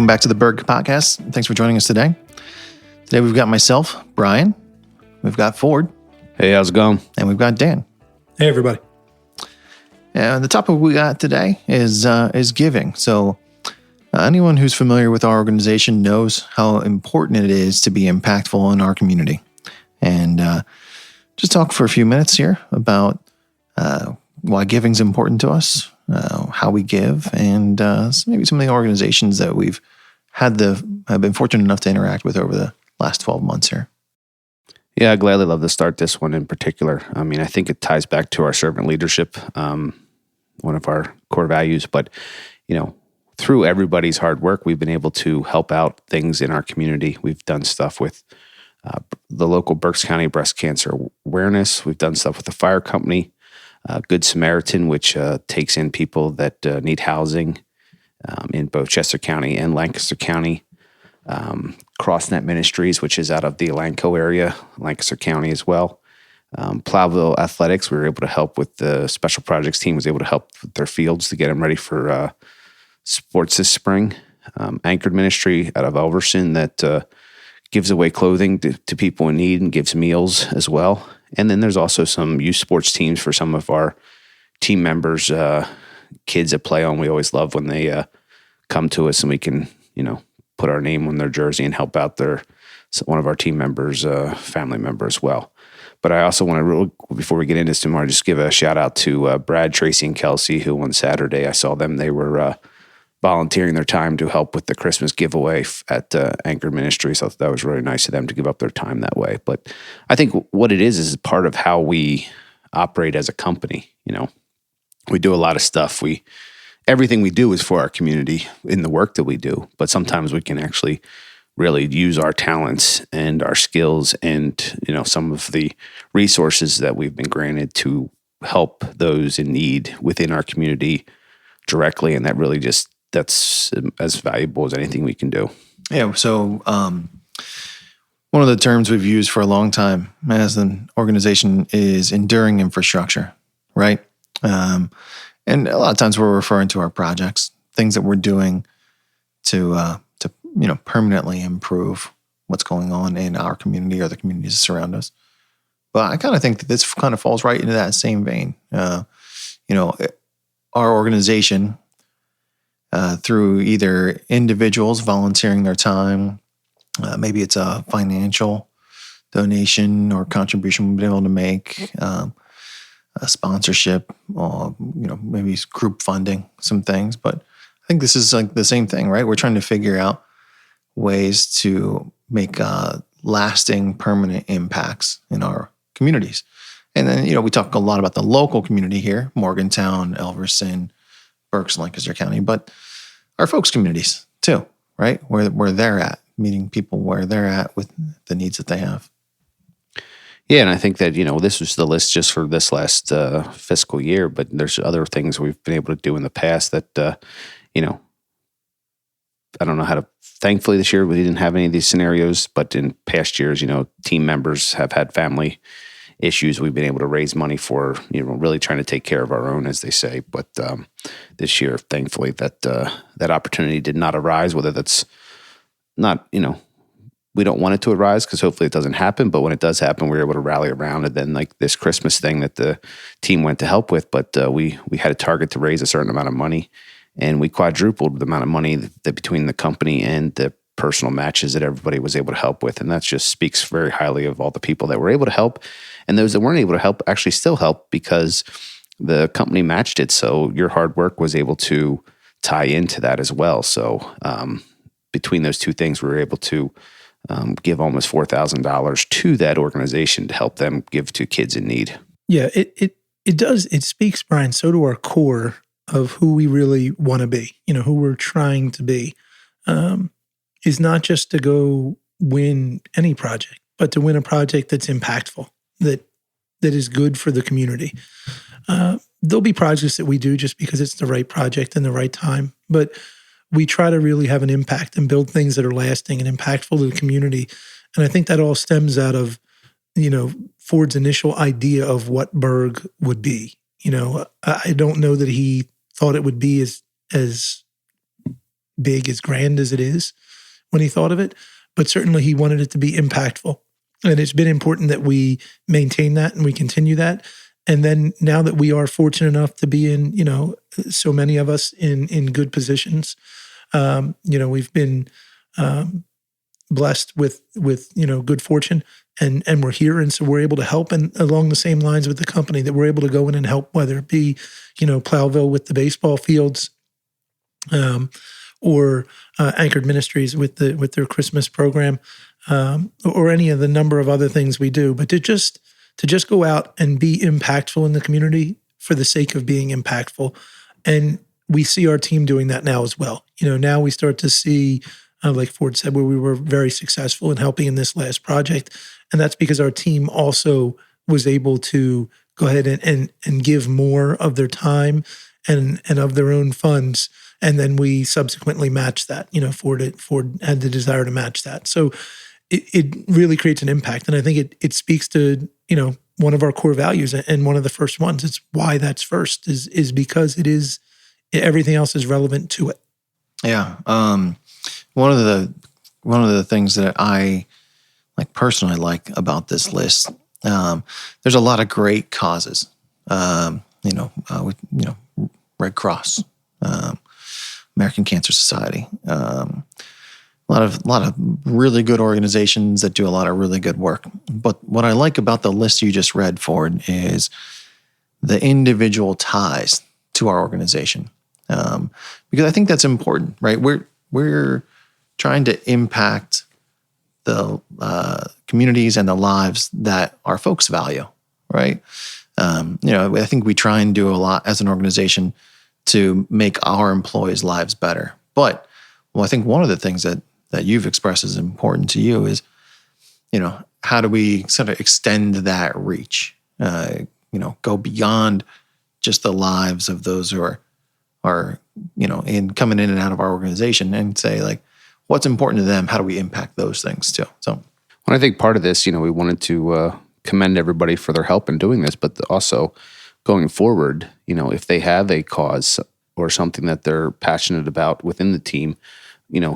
Welcome back to the Berg podcast. Thanks for joining us today. Today we've got myself, Bryan. We've got Ford. Hey, how's it going? And we've got Dan. Hey, everybody. And the topic we got today is giving. So anyone who's familiar with our organization knows how important it is to be impactful in our community. And just talk for a few minutes here about why giving is important to us, how we give, and maybe some of the organizations that have been fortunate enough to interact with over the last 12 months here. Yeah, I'd gladly love to start this one in particular. I mean, I think it ties back to our servant leadership, one of our core values. But, through everybody's hard work, we've been able to help out things in our community. We've done stuff with the local Berks County Breast Cancer Awareness. We've done stuff with the fire company, Good Samaritan, which takes in people that need housing in both Chester County and Lancaster County. CrossNet Ministries, which is out of the Elanco area, Lancaster County as well. Plowville Athletics, we were able to help with the special projects team, was able to help with their fields to get them ready for sports this spring. Anchored Ministry out of Elverson that gives away clothing to people in need and gives meals as well. And then there's also some youth sports teams for some of our team members, kids that play on. We always love when they come to us and we can, put our name on their jersey and help out one of our team members, family member as well. But I also want to, before we get into this tomorrow, just give a shout out to Brad, Tracy, and Kelsey, who on Saturday I saw them. They were volunteering their time to help with the Christmas giveaway at Anchor Ministries. So that was really nice of them to give up their time that way. But I think what it is part of how we operate as a company. We do a lot of stuff. Everything we do is for our community in the work that we do. But sometimes we can actually really use our talents and our skills and, some of the resources that we've been granted to help those in need within our community directly. And that really that's as valuable as anything we can do. Yeah. So one of the terms we've used for a long time as an organization is enduring infrastructure, right? And a lot of times we're referring to our projects, things that we're doing to permanently improve what's going on in our community or the communities that surround us. But I kind of think that this kind of falls right into that same vein. Our organization, through either individuals volunteering their time, maybe it's a financial donation or contribution we've been able to make, a sponsorship, or maybe group funding, some things. But I think this is like the same thing, right? We're trying to figure out ways to make lasting, permanent impacts in our communities. And then, we talk a lot about the local community here, Morgantown, Elverson, Berks, Lancaster County, but our folks' communities too, right? Where they're at, meeting people where they're at with the needs that they have. Yeah, and I think that, this was the list just for this last fiscal year, but there's other things we've been able to do in the past that, I don't know how to, thankfully this year we didn't have any of these scenarios, but in past years, team members have had family issues. We've been able to raise money for, really trying to take care of our own, as they say. But this year, thankfully, that opportunity did not arise, whether that's not, we don't want it to arise because hopefully it doesn't happen. But when it does happen, we're able to rally around it. Then like this Christmas thing that the team went to help with, but we had a target to raise a certain amount of money, and we quadrupled the amount of money that between the company and the personal matches that everybody was able to help with. And that just speaks very highly of all the people that were able to help. And those that weren't able to help actually still help because the company matched it. So your hard work was able to tie into that as well. So between those two things, we were able to give almost $4,000 to that organization to help them give to kids in need. Yeah, it does. It speaks, Bryan, so to our core of who we really want to be, who we're trying to be, is not just to go win any project, but to win a project that's impactful, that is good for the community. There'll be projects that we do just because it's the right project and the right time, but we try to really have an impact and build things that are lasting and impactful to the community. And I think that all stems out of, Ford's initial idea of what Berg would be. I don't know that he thought it would be as big, as grand as it is when he thought of it, but certainly he wanted it to be impactful. And it's been important that we maintain that and we continue that. And then now that we are fortunate enough to be in, so many of us in good positions, we've been blessed with good fortune, and we're here, and so we're able to help. And along the same lines with the company, that we're able to go in and help, whether it be Plowville with the baseball fields, or Anchored Ministries with their Christmas program, or any of the number of other things we do. But to just go out and be impactful in the community for the sake of being impactful. And we see our team doing that now as well. Now we start to see, like Ford said, where we were very successful in helping in this last project. And that's because our team also was able to go ahead and give more of their time and of their own funds. And then we subsequently matched that. Ford had the desire to match that. So it really creates an impact. And I think it speaks to, one of our core values, and one of the first ones. It's why that's first is because everything else is relevant to it. Yeah. One of the things that I personally like about this list, there's a lot of great causes. Red Cross, American Cancer Society, a lot of really good organizations that do a lot of really good work. But what I like about the list you just read, Ford, is the individual ties to our organization, because I think that's important, right? We're trying to impact the communities and the lives that our folks value, right? I think we try and do a lot as an organization to make our employees' lives better. But I think one of the things that you've expressed is important to you is, how do we sort of extend that reach? Go beyond just the lives of those who are coming in and out of our organization, and say, what's important to them? How do we impact those things too? So, well, I think part of this, we wanted to commend everybody for their help in doing this, but also going forward, if they have a cause or something that they're passionate about within the team,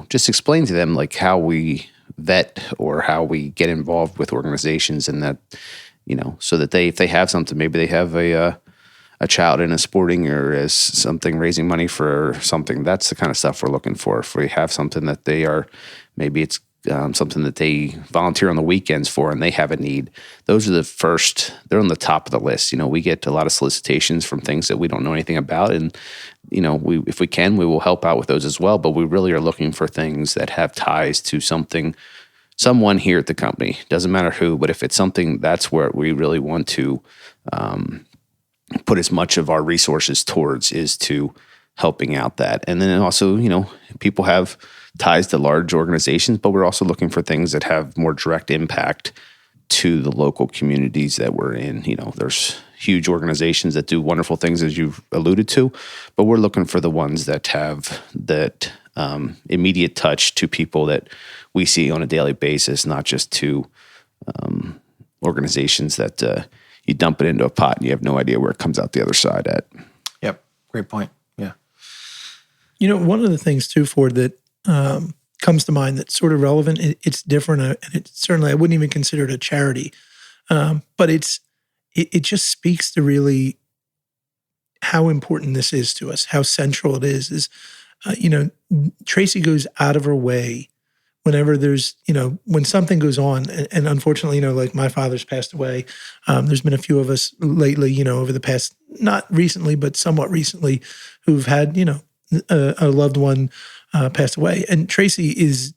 just explain to them how we vet or how we get involved with organizations, and that, so that if they have something, maybe they have a child in a sporting or as something raising money for something, that's the kind of stuff we're looking for. If we have something that they are, maybe it's something that they volunteer on the weekends for and they have a need, those are they're on the top of the list. We get a lot of solicitations from things that we don't know anything about. And, if we can, we will help out with those as well. But we really are looking for things that have ties to someone here at the company. Doesn't matter who, but if it's something, that's where we really want to put as much of our resources towards, is to helping out that. And then also, people have ties to large organizations, but we're also looking for things that have more direct impact to the local communities that we're in. There's huge organizations that do wonderful things, as you've alluded to, but we're looking for the ones that have that immediate touch to people that we see on a daily basis, not just to organizations that you dump it into a pot and you have no idea where it comes out the other side at. Yep. Great point. Yeah. One of the things too, Ford, that comes to mind that's sort of relevant, it's different, and it's certainly, I wouldn't even consider it a charity, but it just speaks to really how important this is to us, how central it is, Tracy goes out of her way whenever there's, when something goes on, and unfortunately, like my father's passed away. There's been a few of us lately, over the past, not recently, but somewhat recently, who've had, a loved one pass away. And Tracy is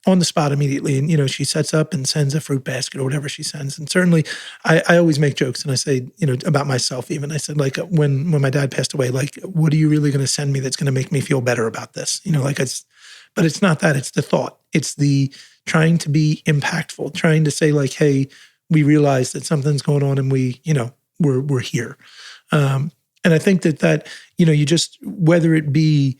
on the spot immediately. And, she sets up and sends a fruit basket or whatever she sends. And certainly I always make jokes, and I say, about myself even. I said, when my dad passed away, what are you really going to send me that's going to make me feel better about this? But it's not that, it's the thought. It's the trying to be impactful, trying to say hey, we realize that something's going on, and we're here. And I think that, you just, whether it be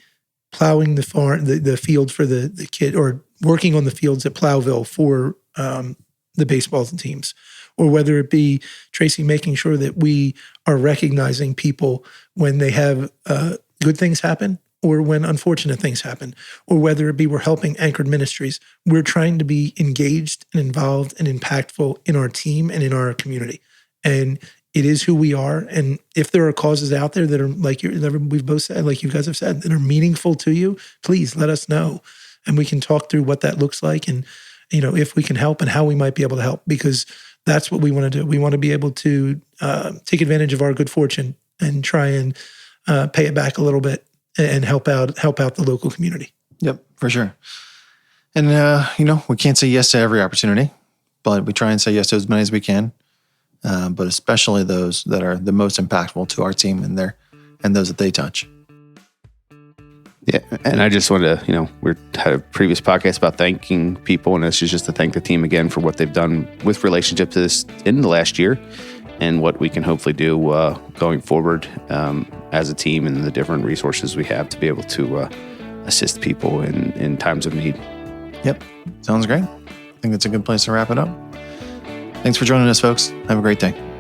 plowing the farm, the field for the kid, or working on the fields at Plowville for the baseball teams, or whether it be Tracy making sure that we are recognizing people when they have good things happen, or when unfortunate things happen, or whether it be we're helping Anchored Ministries, we're trying to be engaged and involved and impactful in our team and in our community. And it is who we are. And if there are causes out there that are we've both said, like you guys have said, that are meaningful to you, please let us know. And we can talk through what that looks like and, if we can help and how we might be able to help, because that's what we want to do. We want to be able to take advantage of our good fortune and try and pay it back a little bit and help out the local community. Yep, for sure. And, we can't say yes to every opportunity, but we try and say yes to as many as we can, but especially those that are the most impactful to our team and those that they touch. Yeah, and I just wanted to, we had a previous podcast about thanking people, and this is just to thank the team again for what they've done with relationships in the last year and what we can hopefully do going forward as a team and the different resources we have to be able to assist people in times of need. Yep, sounds great. I think that's a good place to wrap it up. Thanks for joining us, folks. Have a great day.